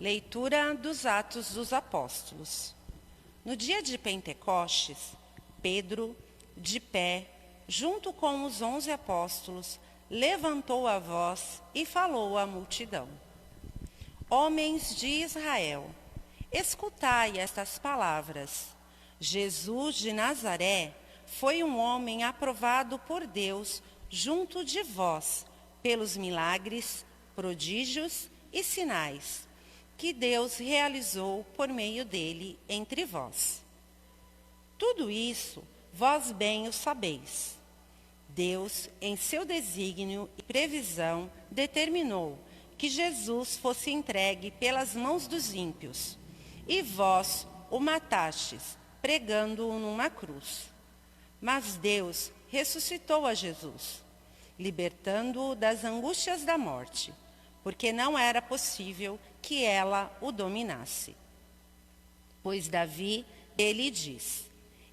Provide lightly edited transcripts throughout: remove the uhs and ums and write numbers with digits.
Leitura dos Atos dos Apóstolos. No dia de Pentecostes, Pedro, de pé, junto com os 11 apóstolos, levantou a voz e falou à multidão: Homens de Israel, escutai estas palavras. Jesus de Nazaré foi um homem aprovado por Deus junto de vós, pelos milagres, prodígios e sinais que Deus realizou por meio dele entre vós. Tudo isso vós bem o sabeis. Deus, em seu desígnio e previsão, determinou que Jesus fosse entregue pelas mãos dos ímpios, e vós o matastes, pregando-o numa cruz. Mas Deus ressuscitou a Jesus, libertando-o das angústias da morte, porque não era possível que ela o dominasse. Pois Davi, ele diz: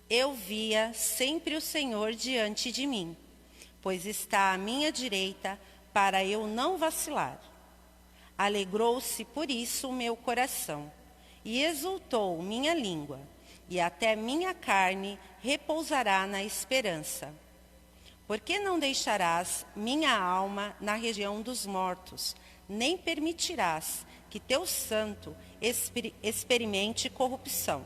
Eu via sempre o Senhor diante de mim, pois está à minha direita, para eu não vacilar. Alegrou-se por isso o meu coração, e exultou minha língua, e até minha carne repousará na esperança. Porque não deixarás minha alma na região dos mortos, nem permitirás que teu santo experimente corrupção.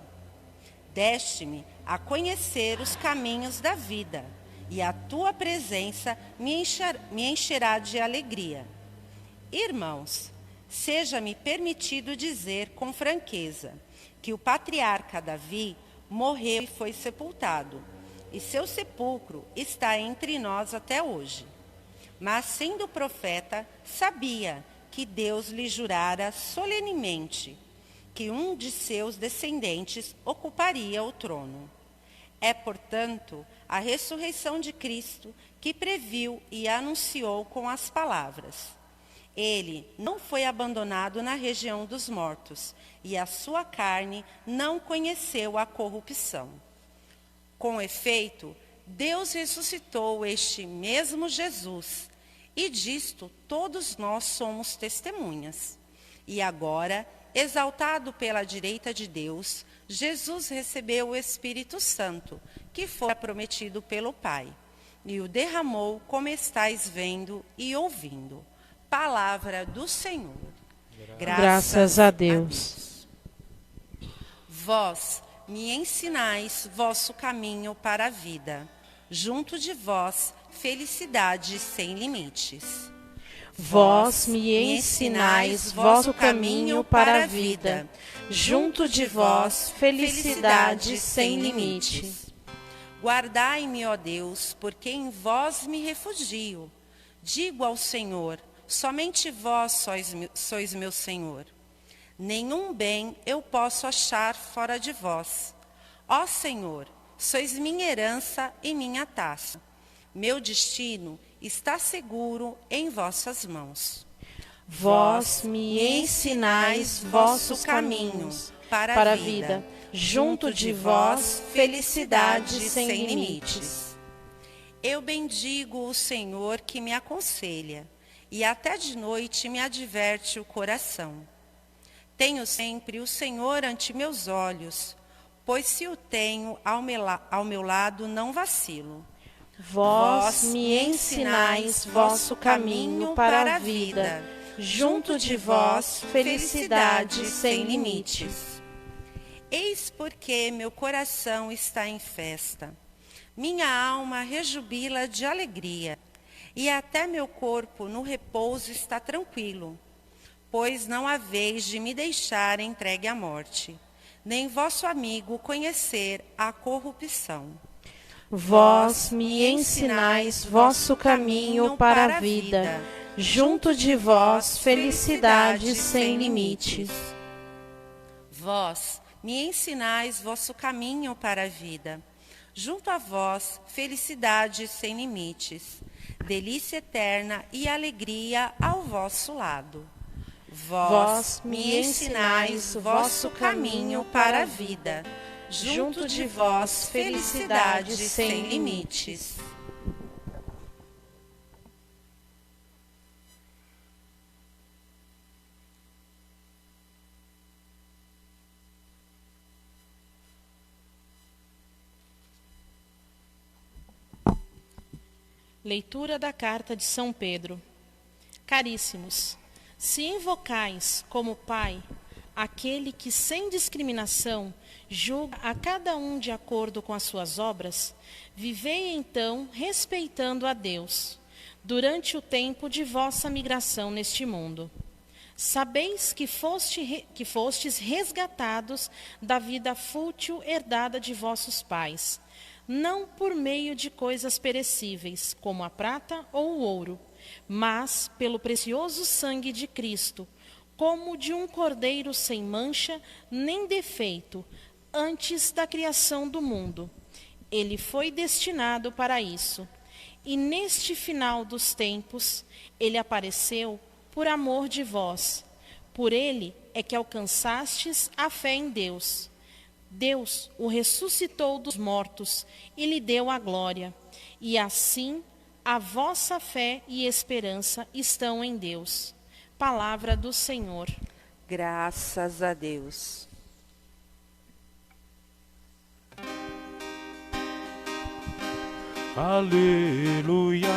Deste-me a conhecer os caminhos da vida, e a tua presença me encherá de alegria. Irmãos, seja-me permitido dizer com franqueza que o patriarca Davi morreu e foi sepultado, e seu sepulcro está entre nós até hoje. Mas, sendo profeta, sabia que Deus lhe jurara solenemente que um de seus descendentes ocuparia o trono. É, portanto, a ressurreição de Cristo que previu e anunciou com as palavras: Ele não foi abandonado na região dos mortos, e a sua carne não conheceu a corrupção. Com efeito, Deus ressuscitou este mesmo Jesus, e disto todos nós somos testemunhas. E agora, exaltado pela direita de Deus, Jesus recebeu o Espírito Santo, que fora prometido pelo Pai, e o derramou, como estáis vendo e ouvindo. Palavra do Senhor. Graças a Deus. Vós me ensinais vosso caminho para a vida. Junto de vós, felicidade sem limites. Vós me ensinais vosso caminho para a vida. Junto de vós, felicidade sem limites. Guardai-me, ó Deus, porque em vós me refugio. Digo ao Senhor: somente vós sois meu Senhor. Nenhum bem eu posso achar fora de vós. Ó Senhor, sois minha herança e minha taça. Meu destino está seguro em vossas mãos. Vós me ensinais vossos caminhos para a vida. Junto de vós, felicidade sem limites. Eu bendigo o Senhor que me aconselha, e até de noite me adverte o coração. Tenho sempre o Senhor ante meus olhos, pois se o tenho ao meu lado, não vacilo. Vós me ensinais vosso caminho para a vida. Junto de vós, felicidade sem limites. Eis porque meu coração está em festa, minha alma rejubila de alegria, e até meu corpo no repouso está tranquilo, pois não haveis de me deixar entregue à morte, nem vosso amigo conhecer a corrupção. Vós me ensinais vosso caminho para a vida. Junto de vós, felicidade sem limites. Vós me ensinais vosso caminho para a vida. Junto a vós, felicidade sem limites, delícia eterna e alegria ao vosso lado. Vós me ensinais vosso caminho para a vida. Junto de vós, felicidade sem limites. Leitura da Carta de São Pedro. Caríssimos, se invocais como Pai aquele que sem discriminação julga a cada um de acordo com as suas obras, vivei então respeitando a Deus, durante o tempo de vossa migração neste mundo. Sabeis que fostes resgatados da vida fútil herdada de vossos pais, não por meio de coisas perecíveis, como a prata ou o ouro, mas pelo precioso sangue de Cristo, como de um cordeiro sem mancha nem defeito, antes da criação do mundo. Ele foi destinado para isso. E neste final dos tempos, ele apareceu por amor de vós. Por ele é que alcançastes a fé em Deus. Deus o ressuscitou dos mortos e lhe deu a glória. E assim, a vossa fé e esperança estão em Deus. Palavra do Senhor. Graças a Deus. Aleluia,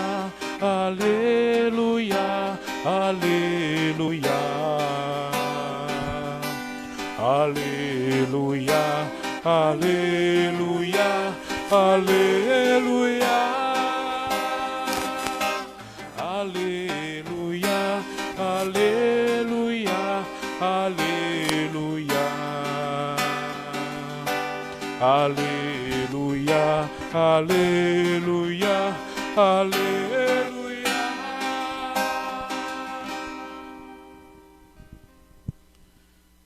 aleluia, aleluia. Aleluia, aleluia, aleluia. Aleluia, aleluia, aleluia. Aleluia, aleluia, aleluia.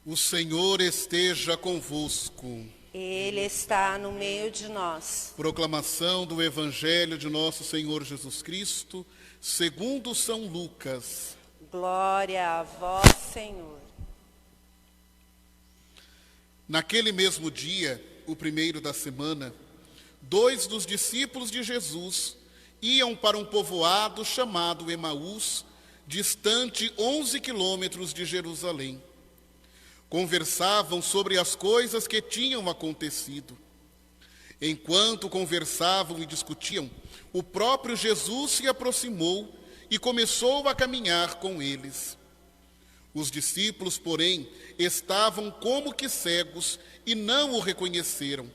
O Senhor esteja convosco. Ele está no meio de nós. Proclamação do Evangelho de nosso Senhor Jesus Cristo, segundo São Lucas. Glória a vós, Senhor. Naquele mesmo dia, o primeiro da semana, 2 dos discípulos de Jesus iam para um povoado chamado Emaús, distante 11 quilômetros de Jerusalém. Conversavam sobre as coisas que tinham acontecido. Enquanto conversavam e discutiam, o próprio Jesus se aproximou e começou a caminhar com eles. Os discípulos, porém, estavam como que cegos e não o reconheceram.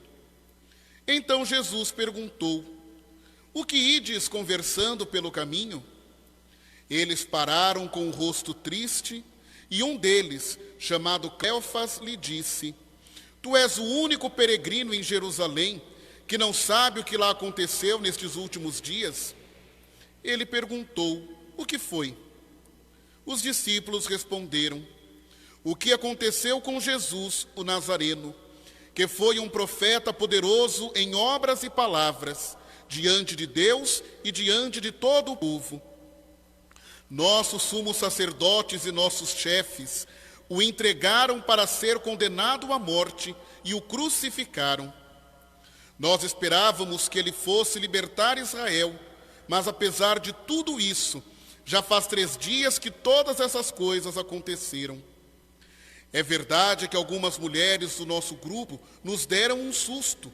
Então Jesus perguntou: o que ides conversando pelo caminho? Eles pararam com o rosto triste, e um deles, chamado Cleofas, lhe disse: tu és o único peregrino em Jerusalém que não sabe o que lá aconteceu nestes últimos dias? Ele perguntou: o que foi? Os discípulos responderam: o que aconteceu com Jesus, o Nazareno, que foi um profeta poderoso em obras e palavras, diante de Deus e diante de todo o povo. Nossos sumos sacerdotes e nossos chefes o entregaram para ser condenado à morte e o crucificaram. Nós esperávamos que ele fosse libertar Israel, mas apesar de tudo isso, já faz 3 dias que todas essas coisas aconteceram. É verdade que algumas mulheres do nosso grupo nos deram um susto.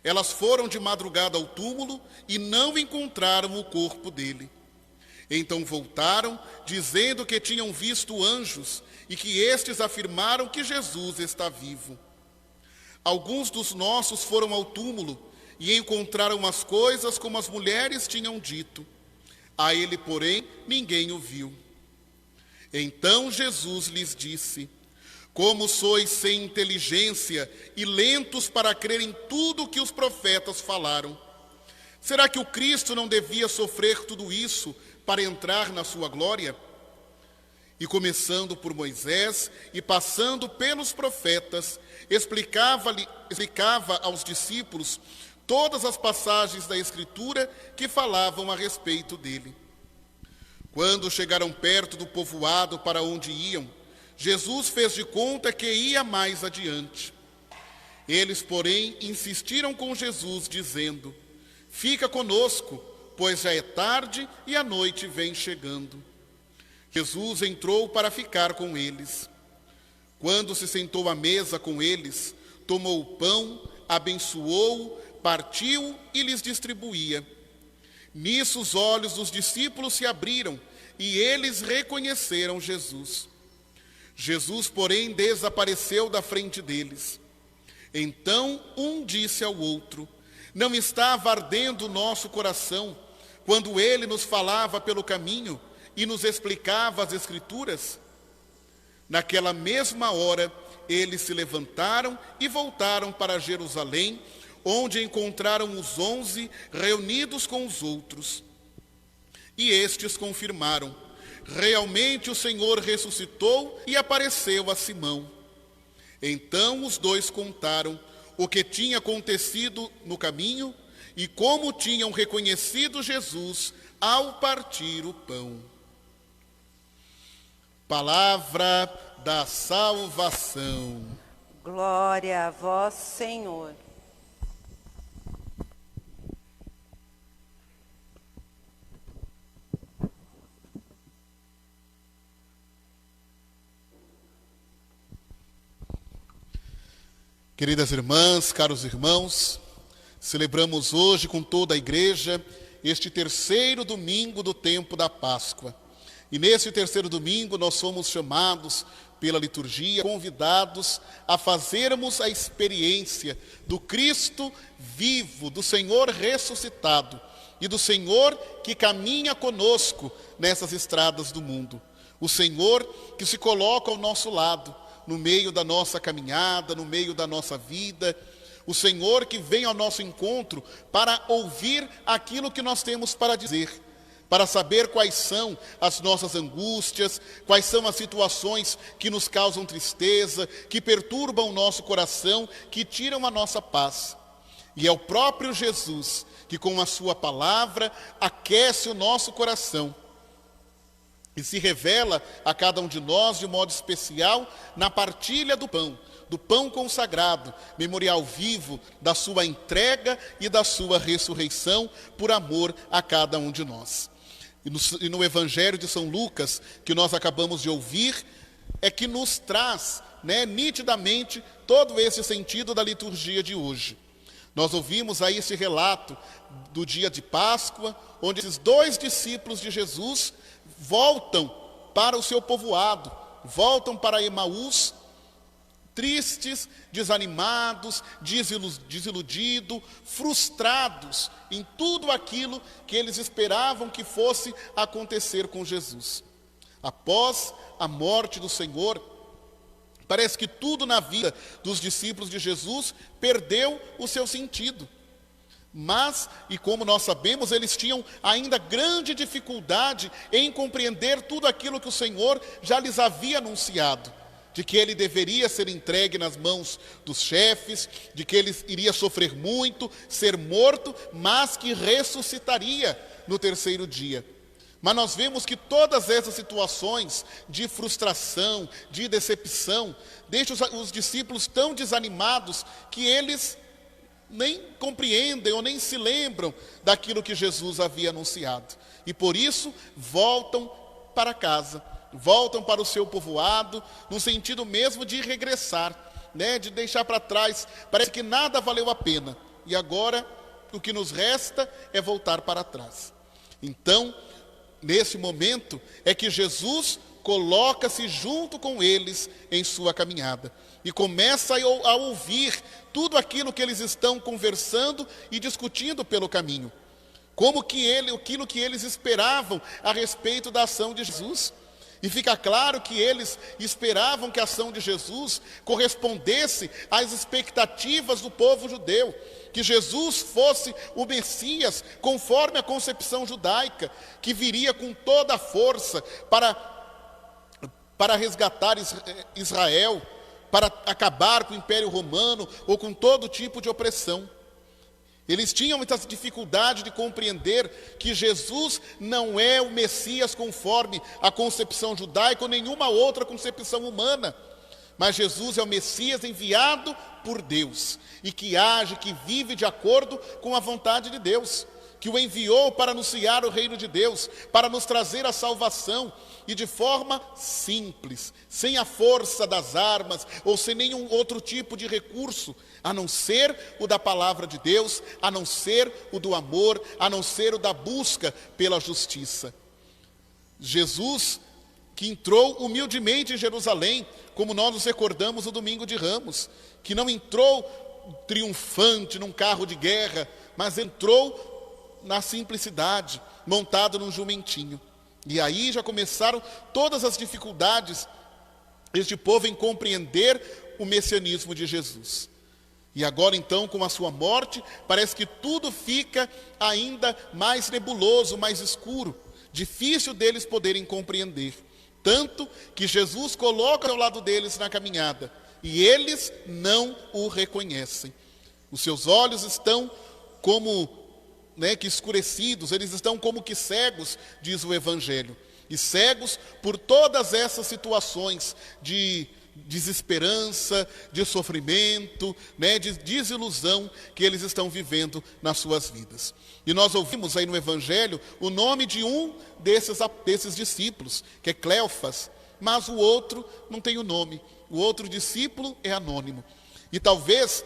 Elas foram de madrugada ao túmulo e não encontraram o corpo dele. Então voltaram, dizendo que tinham visto anjos e que estes afirmaram que Jesus está vivo. Alguns dos nossos foram ao túmulo e encontraram as coisas como as mulheres tinham dito. A ele, porém, ninguém o viu. Então Jesus lhes disse: como sois sem inteligência e lentos para crer em tudo o que os profetas falaram. Será que o Cristo não devia sofrer tudo isso para entrar na sua glória? E começando por Moisés e passando pelos profetas, explicava aos discípulos todas as passagens da Escritura que falavam a respeito dele. Quando chegaram perto do povoado para onde iam, Jesus fez de conta que ia mais adiante. Eles, porém, insistiram com Jesus, dizendo: fica conosco, pois já é tarde e a noite vem chegando. Jesus entrou para ficar com eles. Quando se sentou à mesa com eles, tomou o pão, abençoou, partiu e lhes distribuía. Nisso os olhos dos discípulos se abriram e eles reconheceram Jesus. Jesus, porém, desapareceu da frente deles. Então um disse ao outro: não estava ardendo o nosso coração quando ele nos falava pelo caminho e nos explicava as Escrituras? Naquela mesma hora, eles se levantaram e voltaram para Jerusalém, onde encontraram os 11 reunidos com os outros. E estes confirmaram: realmente o Senhor ressuscitou e apareceu a Simão. Então os dois contaram o que tinha acontecido no caminho e como tinham reconhecido Jesus ao partir o pão. Palavra da salvação. Glória a vós, Senhor. Queridas irmãs, caros irmãos, celebramos hoje com toda a igreja este terceiro domingo do tempo da Páscoa. E nesse terceiro domingo nós somos chamados pela liturgia, convidados a fazermos a experiência do Cristo vivo, do Senhor ressuscitado e do Senhor que caminha conosco nessas estradas do mundo. O Senhor que se coloca ao nosso lado, no meio da nossa caminhada, no meio da nossa vida. O Senhor que vem ao nosso encontro para ouvir aquilo que nós temos para dizer, para saber quais são as nossas angústias, quais são as situações que nos causam tristeza, que perturbam o nosso coração, que tiram a nossa paz. E é o próprio Jesus que com a sua palavra aquece o nosso coração e se revela a cada um de nós de modo especial na partilha do pão consagrado, memorial vivo da sua entrega e da sua ressurreição por amor a cada um de nós. E no Evangelho de São Lucas, que nós acabamos de ouvir, é que nos traz, nitidamente todo esse sentido da liturgia de hoje. Nós ouvimos aí esse relato do dia de Páscoa, onde esses 2 discípulos de Jesus voltam para o seu povoado, voltam para Emaús, tristes, desanimados, desiludidos, frustrados em tudo aquilo que eles esperavam que fosse acontecer com Jesus. Após a morte do Senhor, parece que tudo na vida dos discípulos de Jesus perdeu o seu sentido. Mas, e como nós sabemos, eles tinham ainda grande dificuldade em compreender tudo aquilo que o Senhor já lhes havia anunciado, de que ele deveria ser entregue nas mãos dos chefes, de que ele iria sofrer muito, ser morto, mas que ressuscitaria no terceiro dia. Mas nós vemos que todas essas situações de frustração, de decepção, deixam os discípulos tão desanimados que eles nem compreendem ou nem se lembram daquilo que Jesus havia anunciado. E por isso voltam para casa, voltam para o seu povoado, no sentido mesmo de regressar, de deixar para trás. Parece que nada valeu a pena. E agora o que nos resta é voltar para trás. Então, nesse momento é que Jesus coloca-se junto com eles em sua caminhada e começa a ouvir tudo aquilo que eles estão conversando e discutindo pelo caminho. Aquilo que eles esperavam a respeito da ação de Jesus. E fica claro que eles esperavam que a ação de Jesus correspondesse às expectativas do povo judeu, que Jesus fosse o Messias conforme a concepção judaica, que viria com toda a força para resgatar Israel, para acabar com o Império Romano ou com todo tipo de opressão. Eles tinham muita dificuldade de compreender que Jesus não é o Messias conforme a concepção judaica ou nenhuma outra concepção humana, mas Jesus é o Messias enviado por Deus e que age, que vive de acordo com a vontade de Deus. que o enviou para anunciar o reino de Deus, para nos trazer a salvação, e de forma simples, sem a força das armas, ou sem nenhum outro tipo de recurso, a não ser o da palavra de Deus, a não ser o do amor, a não ser o da busca pela justiça. Jesus, que entrou humildemente em Jerusalém, como nós nos recordamos no domingo de Ramos, que não entrou triunfante num carro de guerra, mas entrou na simplicidade, montado num jumentinho. E aí já começaram todas as dificuldades deste povo em compreender o messianismo de Jesus. E agora então, com a sua morte, parece que tudo fica ainda mais nebuloso, mais escuro, difícil deles poderem compreender. Tanto que Jesus coloca ao lado deles na caminhada, e eles não o reconhecem. Os seus olhos estão como que escurecidos, eles estão como que cegos, diz o Evangelho. E cegos por todas essas situações de desesperança, de sofrimento, de desilusão que eles estão vivendo nas suas vidas. E nós ouvimos aí no Evangelho o nome de um desses discípulos, que é Cleofas, mas o outro não tem o nome. O outro discípulo é anônimo. E talvez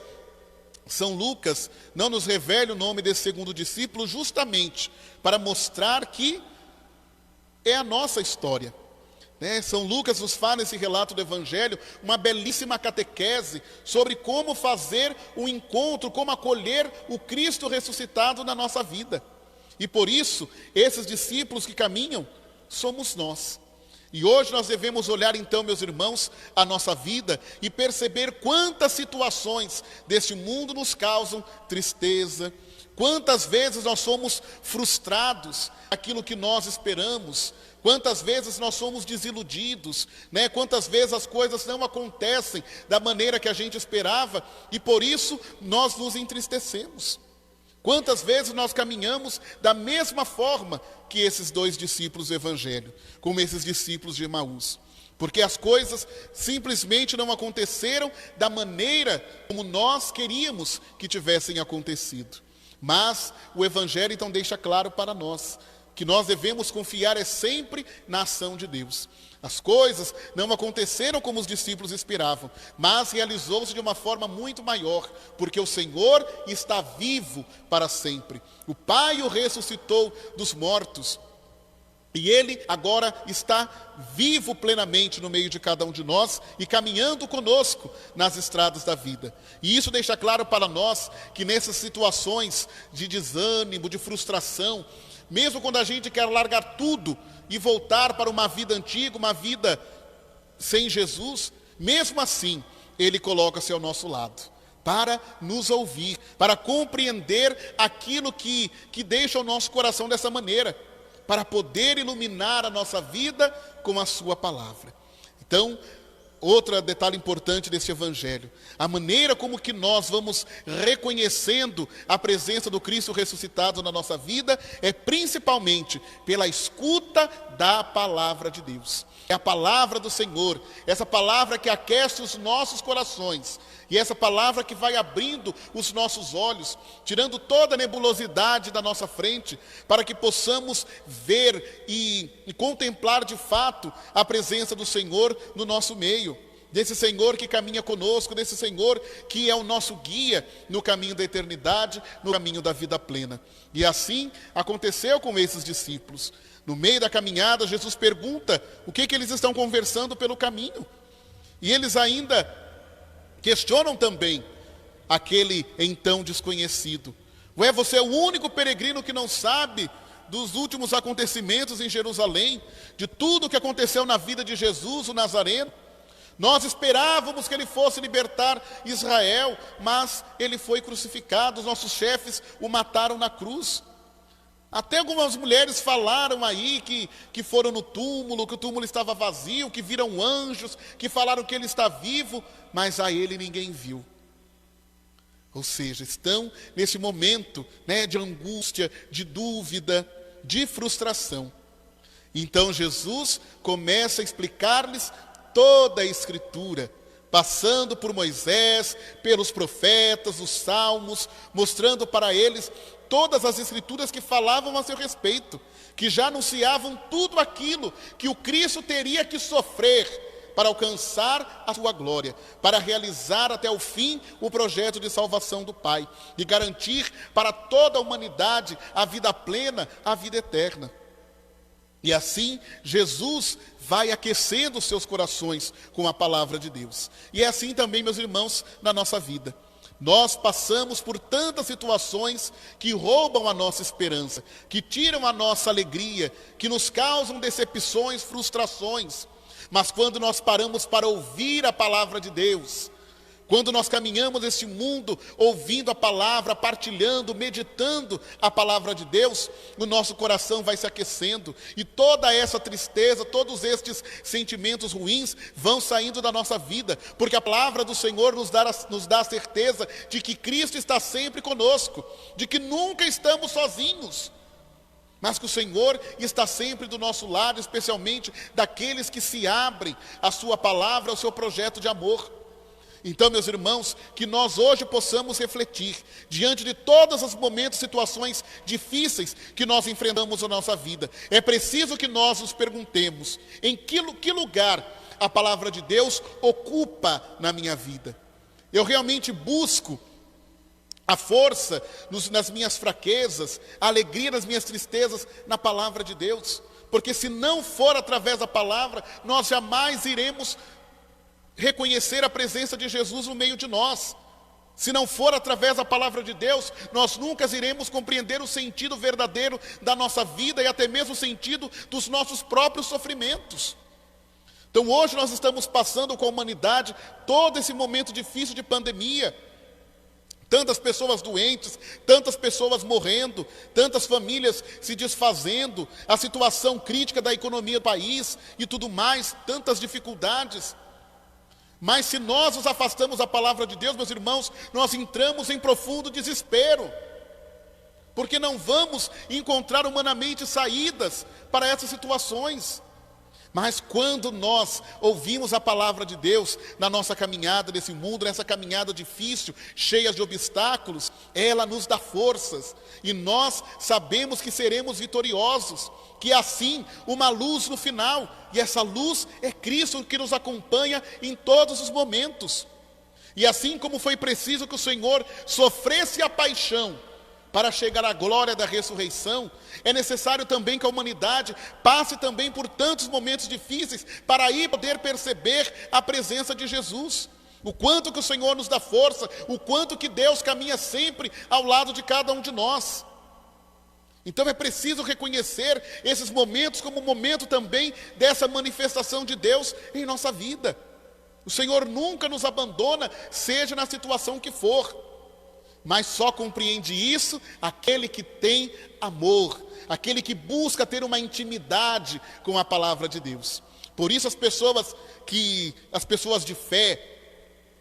São Lucas não nos revele o nome desse segundo discípulo justamente para mostrar que é a nossa história. São Lucas nos faz nesse relato do Evangelho uma belíssima catequese sobre como fazer um encontro, como acolher o Cristo ressuscitado na nossa vida. E por isso, esses discípulos que caminham, somos nós. E hoje nós devemos olhar então, meus irmãos, a nossa vida e perceber quantas situações deste mundo nos causam tristeza, quantas vezes nós somos frustrados aquilo que nós esperamos, quantas vezes nós somos desiludidos, quantas vezes as coisas não acontecem da maneira que a gente esperava e por isso nós nos entristecemos. Quantas vezes nós caminhamos da mesma forma que esses dois discípulos do Evangelho, como esses discípulos de Emaús. Porque as coisas simplesmente não aconteceram da maneira como nós queríamos que tivessem acontecido. Mas o Evangelho então deixa claro para nós que nós devemos confiar sempre na ação de Deus. As coisas não aconteceram como os discípulos esperavam, mas realizou-se de uma forma muito maior, porque o Senhor está vivo para sempre. O Pai o ressuscitou dos mortos, e Ele agora está vivo plenamente no meio de cada um de nós e caminhando conosco nas estradas da vida. E isso deixa claro para nós que nessas situações de desânimo, de frustração, mesmo quando a gente quer largar tudo e voltar para uma vida antiga, uma vida sem Jesus, mesmo assim, Ele coloca-se ao nosso lado, para nos ouvir, para compreender aquilo que deixa o nosso coração dessa maneira, para poder iluminar a nossa vida com a sua palavra. Então, outro detalhe importante desse Evangelho, a maneira como que nós vamos reconhecendo a presença do Cristo ressuscitado na nossa vida é principalmente pela escuta da palavra de Deus. É a palavra do Senhor, essa palavra que aquece os nossos corações, e essa palavra que vai abrindo os nossos olhos, tirando toda a nebulosidade da nossa frente, para que possamos ver e contemplar de fato a presença do Senhor no nosso meio, desse Senhor que caminha conosco, desse Senhor que é o nosso guia no caminho da eternidade, no caminho da vida plena. E assim aconteceu com esses discípulos. No meio da caminhada, Jesus pergunta o que eles estão conversando pelo caminho. E eles ainda questionam também aquele então desconhecido. Ué, você é o único peregrino que não sabe dos últimos acontecimentos em Jerusalém, de tudo o que aconteceu na vida de Jesus, o Nazareno? Nós esperávamos que ele fosse libertar Israel, mas ele foi crucificado, os nossos chefes o mataram na cruz. Até algumas mulheres falaram aí que foram no túmulo, que o túmulo estava vazio, que viram anjos, que falaram que ele está vivo, mas a ele ninguém viu. Ou seja, estão nesse momento de angústia, de dúvida, de frustração. Então Jesus começa a explicar-lhes toda a Escritura, passando por Moisés, pelos profetas, os salmos, mostrando para eles todas as escrituras que falavam a seu respeito, que já anunciavam tudo aquilo que o Cristo teria que sofrer para alcançar a sua glória, para realizar até o fim o projeto de salvação do Pai, e garantir para toda a humanidade a vida plena, a vida eterna. E assim, Jesus vai aquecendo os seus corações com a palavra de Deus. E é assim também, meus irmãos, na nossa vida. Nós passamos por tantas situações que roubam a nossa esperança, que tiram a nossa alegria, que nos causam decepções, frustrações. Mas quando nós paramos para ouvir a palavra de Deus, quando nós caminhamos nesse mundo ouvindo a palavra, partilhando, meditando a palavra de Deus, o nosso coração vai se aquecendo e toda essa tristeza, todos estes sentimentos ruins vão saindo da nossa vida, porque a palavra do Senhor nos dá a certeza de que Cristo está sempre conosco, de que nunca estamos sozinhos, mas que o Senhor está sempre do nosso lado, especialmente daqueles que se abrem à sua palavra, ao seu projeto de amor. Então, meus irmãos, que nós hoje possamos refletir, diante de todos os momentos, situações difíceis que nós enfrentamos na nossa vida. É preciso que nós nos perguntemos, em que lugar a palavra de Deus ocupa na minha vida? Eu realmente busco a força nas minhas fraquezas, a alegria nas minhas tristezas na palavra de Deus? Porque se não for através da palavra, nós jamais iremos reconhecer a presença de Jesus no meio de nós. Se não for através da palavra de Deus, nós nunca iremos compreender o sentido verdadeiro da nossa vida e até mesmo o sentido dos nossos próprios sofrimentos. Então hoje nós estamos passando com a humanidade todo esse momento difícil de pandemia. Tantas pessoas doentes, tantas pessoas morrendo, tantas famílias se desfazendo, a situação crítica da economia do país e tudo mais, tantas dificuldades. Mas se nós nos afastamos da palavra de Deus, meus irmãos, nós entramos em profundo desespero, porque não vamos encontrar humanamente saídas para essas situações. Mas quando nós ouvimos a palavra de Deus na nossa caminhada nesse mundo, nessa caminhada difícil, cheia de obstáculos, ela nos dá forças. E nós sabemos que seremos vitoriosos, que assim uma luz no final. E essa luz é Cristo que nos acompanha em todos os momentos. E assim como foi preciso que o Senhor sofresse a paixão para chegar à glória da ressurreição, é necessário também que a humanidade passe também por tantos momentos difíceis para aí poder perceber a presença de Jesus. O quanto que o Senhor nos dá força, o quanto que Deus caminha sempre ao lado de cada um de nós. Então é preciso reconhecer esses momentos como um momento também dessa manifestação de Deus em nossa vida. O Senhor nunca nos abandona, seja na situação que for. Mas só compreende isso aquele que tem amor, aquele que busca ter uma intimidade com a palavra de Deus. Por isso as pessoas de fé,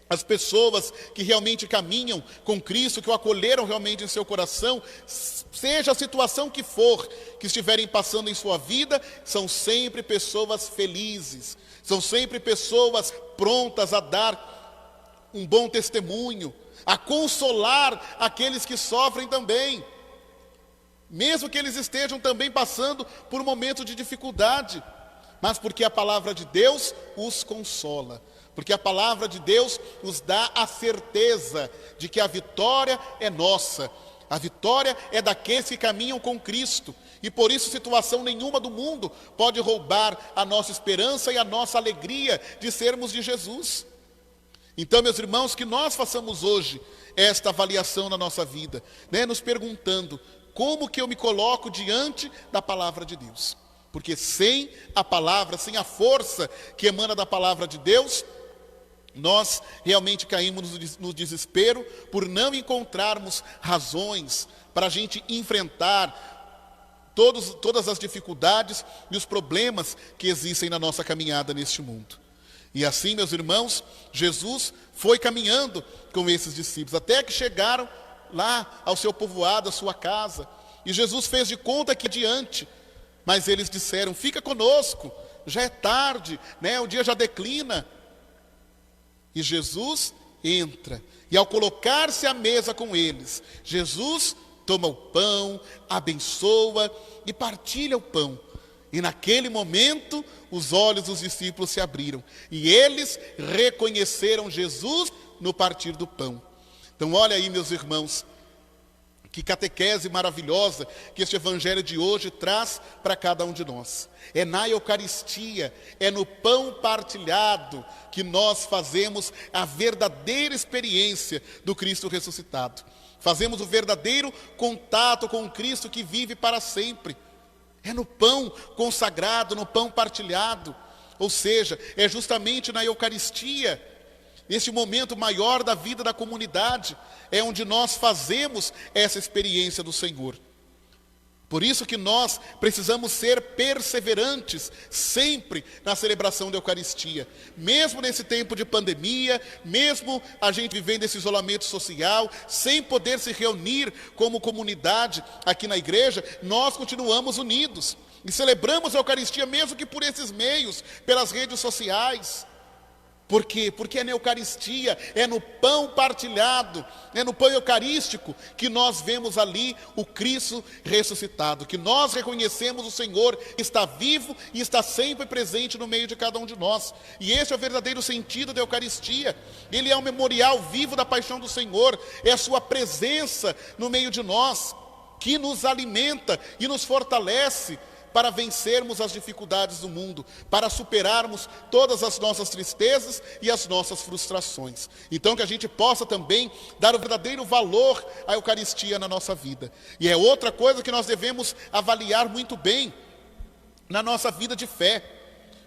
as pessoas que realmente caminham com Cristo, que o acolheram realmente em seu coração, seja a situação que for, que estiverem passando em sua vida, são sempre pessoas felizes, são sempre pessoas prontas a dar um bom testemunho, a consolar aqueles que sofrem também, mesmo que eles estejam também passando por um momento de dificuldade, mas porque a palavra de Deus os consola, porque a palavra de Deus nos dá a certeza de que a vitória é nossa, a vitória é daqueles que caminham com Cristo, e por isso situação nenhuma do mundo pode roubar a nossa esperança e a nossa alegria de sermos de Jesus. Então, meus irmãos, que nós façamos hoje esta avaliação na nossa vida, nos perguntando como que eu me coloco diante da palavra de Deus. Porque sem a palavra, sem a força que emana da palavra de Deus, nós realmente caímos no desespero por não encontrarmos razões para a gente enfrentar todas as dificuldades e os problemas que existem na nossa caminhada neste mundo. E assim, meus irmãos, Jesus foi caminhando com esses discípulos, até que chegaram lá ao seu povoado, à sua casa. E Jesus fez de conta que adiante, mas eles disseram, fica conosco, já é tarde, o dia já declina. E Jesus entra. E ao colocar-se à mesa com eles, Jesus toma o pão, abençoa e partilha o pão. E naquele momento, os olhos dos discípulos se abriram. E eles reconheceram Jesus no partir do pão. Então olha aí, meus irmãos, que catequese maravilhosa que este evangelho de hoje traz para cada um de nós. É na Eucaristia, é no pão partilhado que nós fazemos a verdadeira experiência do Cristo ressuscitado. Fazemos o verdadeiro contato com o Cristo que vive para sempre. É no pão consagrado, no pão partilhado. Ou seja, é justamente na Eucaristia, neste momento maior da vida da comunidade, é onde nós fazemos essa experiência do Senhor. Por isso que nós precisamos ser perseverantes sempre na celebração da Eucaristia. Mesmo nesse tempo de pandemia, mesmo a gente vivendo esse isolamento social, sem poder se reunir como comunidade aqui na igreja, nós continuamos unidos. E celebramos a Eucaristia mesmo que por esses meios, pelas redes sociais. Por quê? Porque é na Eucaristia, é no pão partilhado, é no pão eucarístico que nós vemos ali o Cristo ressuscitado, que nós reconhecemos o Senhor que está vivo e está sempre presente no meio de cada um de nós. E esse é o verdadeiro sentido da Eucaristia. Ele é um memorial vivo da paixão do Senhor, é a sua presença no meio de nós, que nos alimenta e nos fortalece para vencermos as dificuldades do mundo, para superarmos todas as nossas tristezas e as nossas frustrações. Então que a gente possa também dar o verdadeiro valor à Eucaristia na nossa vida. E é outra coisa que nós devemos avaliar muito bem na nossa vida de fé.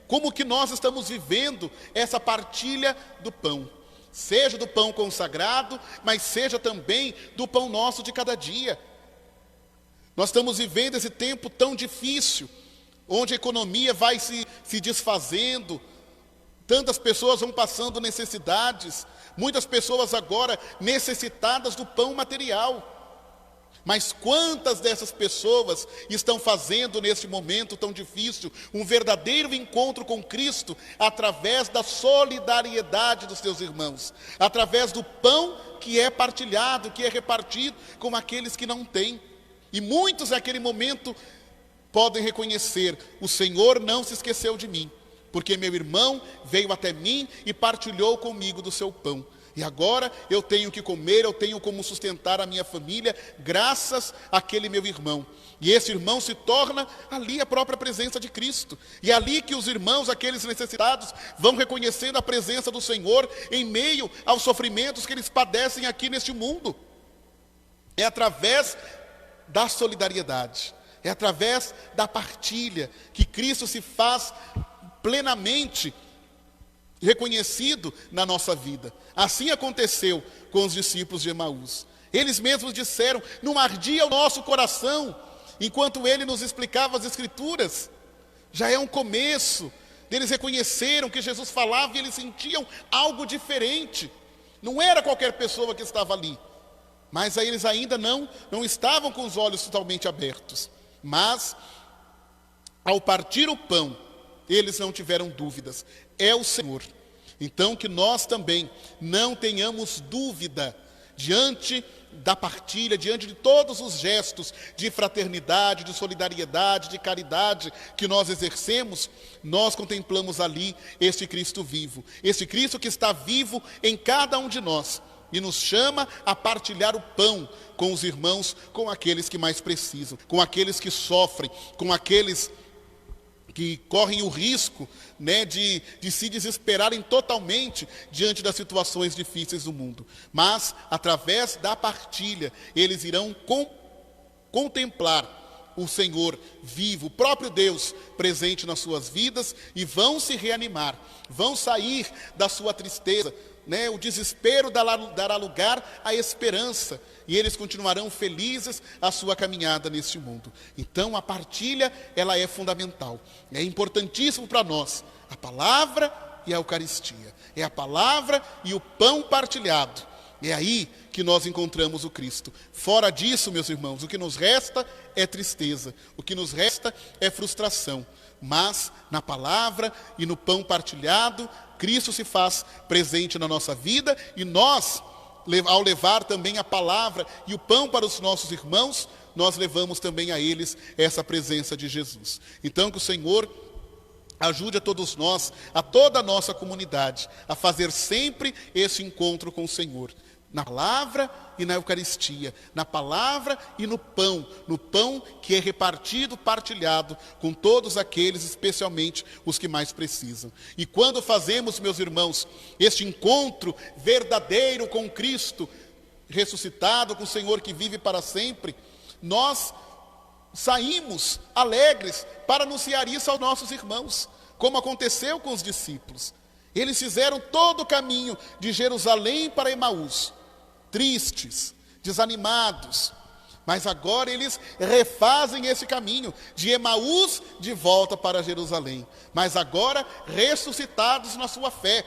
Como que nós estamos vivendo essa partilha do pão? Seja do pão consagrado, mas seja também do pão nosso de cada dia. Nós estamos vivendo esse tempo tão difícil, onde a economia vai se desfazendo, tantas pessoas vão passando necessidades, muitas pessoas agora necessitadas do pão material. Mas quantas dessas pessoas estão fazendo neste momento tão difícil um verdadeiro encontro com Cristo através da solidariedade dos seus irmãos, através do pão que é partilhado, que é repartido com aqueles que não têm. E muitos naquele momento podem reconhecer: o Senhor não se esqueceu de mim, porque meu irmão veio até mim e partilhou comigo do seu pão. E agora eu tenho que comer, eu tenho como sustentar a minha família, graças àquele meu irmão. E esse irmão se torna ali a própria presença de Cristo. E é ali que os irmãos, aqueles necessitados, vão reconhecendo a presença do Senhor em meio aos sofrimentos que eles padecem aqui neste mundo. É através da solidariedade, é através da partilha que Cristo se faz plenamente reconhecido na nossa vida. Assim aconteceu com os discípulos de Emaús. Eles mesmos disseram: não ardia o nosso coração enquanto ele nos explicava as Escrituras. Já é um começo. Eles reconheceram que Jesus falava e eles sentiam algo diferente. Não era qualquer pessoa que estava ali. Mas aí eles ainda não estavam com os olhos totalmente abertos. Mas, ao partir o pão, eles não tiveram dúvidas. É o Senhor. Então que nós também não tenhamos dúvida diante da partilha, diante de todos os gestos de fraternidade, de solidariedade, de caridade que nós exercemos, nós contemplamos ali este Cristo vivo. Este Cristo que está vivo em cada um de nós. E nos chama a partilhar o pão com os irmãos, com aqueles que mais precisam, com aqueles que sofrem, com aqueles que correm o risco, de se desesperarem totalmente diante das situações difíceis do mundo. Mas, através da partilha, eles irão contemplar o Senhor vivo, o próprio Deus presente nas suas vidas, e vão se reanimar, vão sair da sua tristeza. O desespero dará lugar à esperança, e eles continuarão felizes a sua caminhada neste mundo. Então a partilha, ela é fundamental, é importantíssimo para nós, a palavra e a Eucaristia, é a palavra e o pão partilhado, é aí que nós encontramos o Cristo. Fora disso, meus irmãos, o que nos resta é tristeza, o que nos resta é frustração. Mas na palavra e no pão partilhado, Cristo se faz presente na nossa vida e nós, ao levar também a palavra e o pão para os nossos irmãos, nós levamos também a eles essa presença de Jesus. Então, que o Senhor ajude a todos nós, a toda a nossa comunidade, a fazer sempre esse encontro com o Senhor, na palavra e na Eucaristia, na palavra e no pão que é repartido, partilhado com todos aqueles, especialmente os que mais precisam. E quando fazemos, meus irmãos, este encontro verdadeiro com Cristo ressuscitado, com o Senhor que vive para sempre, nós saímos alegres para anunciar isso aos nossos irmãos, como aconteceu com os discípulos. Eles fizeram todo o caminho de Jerusalém para Emaús, tristes, desanimados, mas agora eles refazem esse caminho de Emaús de volta para Jerusalém, mas agora ressuscitados na sua fé,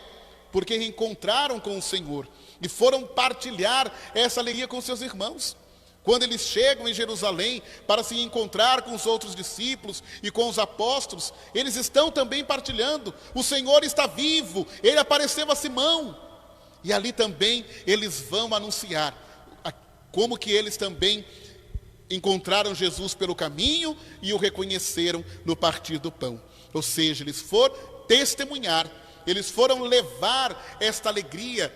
porque reencontraram com o Senhor e foram partilhar essa alegria com seus irmãos. Quando eles chegam em Jerusalém para se encontrar com os outros discípulos e com os apóstolos, eles estão também partilhando. O Senhor está vivo, Ele apareceu a Simão. E ali também eles vão anunciar como que eles também encontraram Jesus pelo caminho e o reconheceram no partir do pão. Ou seja, eles foram testemunhar, eles foram levar esta alegria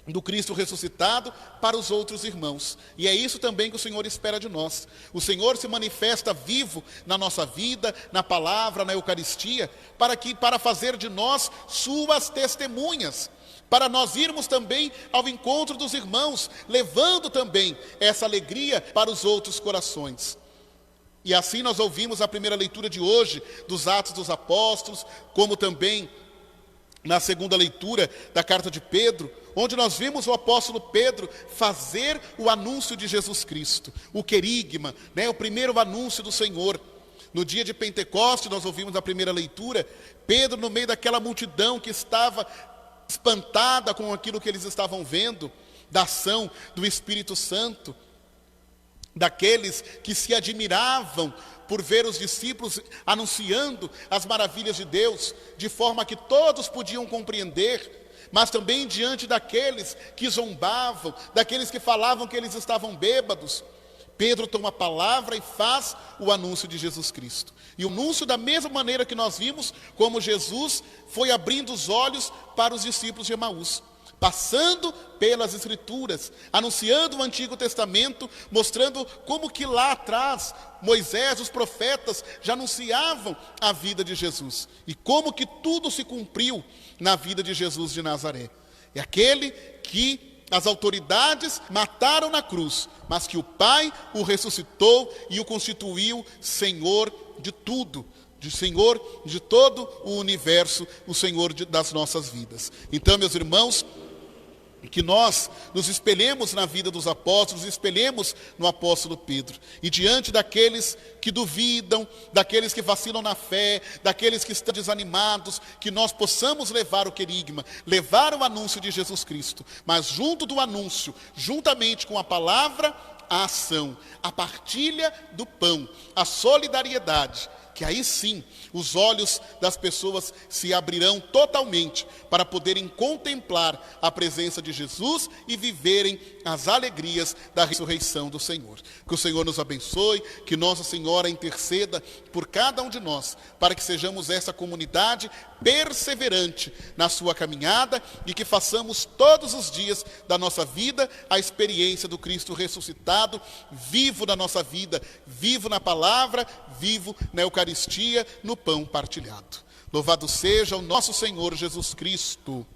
do Cristo ressuscitado para os outros irmãos. E é isso também que o Senhor espera de nós. O Senhor se manifesta vivo na nossa vida, na palavra, na Eucaristia, para fazer de nós suas testemunhas, para nós irmos também ao encontro dos irmãos, levando também essa alegria para os outros corações. E assim nós ouvimos a primeira leitura de hoje dos Atos dos Apóstolos, como também na segunda leitura da carta de Pedro, onde nós vimos o apóstolo Pedro fazer o anúncio de Jesus Cristo, o querigma, o primeiro anúncio do Senhor. No dia de Pentecostes, nós ouvimos a primeira leitura, Pedro, no meio daquela multidão que estava espantada com aquilo que eles estavam vendo, da ação do Espírito Santo, daqueles que se admiravam por ver os discípulos anunciando as maravilhas de Deus, de forma que todos podiam compreender, mas também diante daqueles que zombavam, daqueles que falavam que eles estavam bêbados, Pedro toma a palavra e faz o anúncio de Jesus Cristo. E o anúncio da mesma maneira que nós vimos, como Jesus foi abrindo os olhos para os discípulos de Emaús, passando pelas Escrituras, anunciando o Antigo Testamento, mostrando como que lá atrás Moisés, os profetas já anunciavam a vida de Jesus e como que tudo se cumpriu na vida de Jesus de Nazaré. É aquele que as autoridades mataram na cruz, mas que o Pai o ressuscitou e o constituiu Senhor de tudo, de Senhor de todo o universo, o Senhor das nossas vidas. Então, meus irmãos, que nós nos espelhemos na vida dos apóstolos, espelhemos no apóstolo Pedro. E diante daqueles que duvidam, daqueles que vacilam na fé, daqueles que estão desanimados, que nós possamos levar o querigma, levar o anúncio de Jesus Cristo. Mas junto do anúncio, juntamente com a palavra, a ação, a partilha do pão, a solidariedade, que aí sim os olhos das pessoas se abrirão totalmente para poderem contemplar a presença de Jesus e viverem as alegrias da ressurreição do Senhor. Que o Senhor nos abençoe, que Nossa Senhora interceda por cada um de nós, para que sejamos essa comunidade perseverante na sua caminhada e que façamos todos os dias da nossa vida a experiência do Cristo ressuscitado, vivo na nossa vida, vivo na palavra, vivo na Eucaristia, no pão partilhado. Louvado seja o nosso Senhor Jesus Cristo.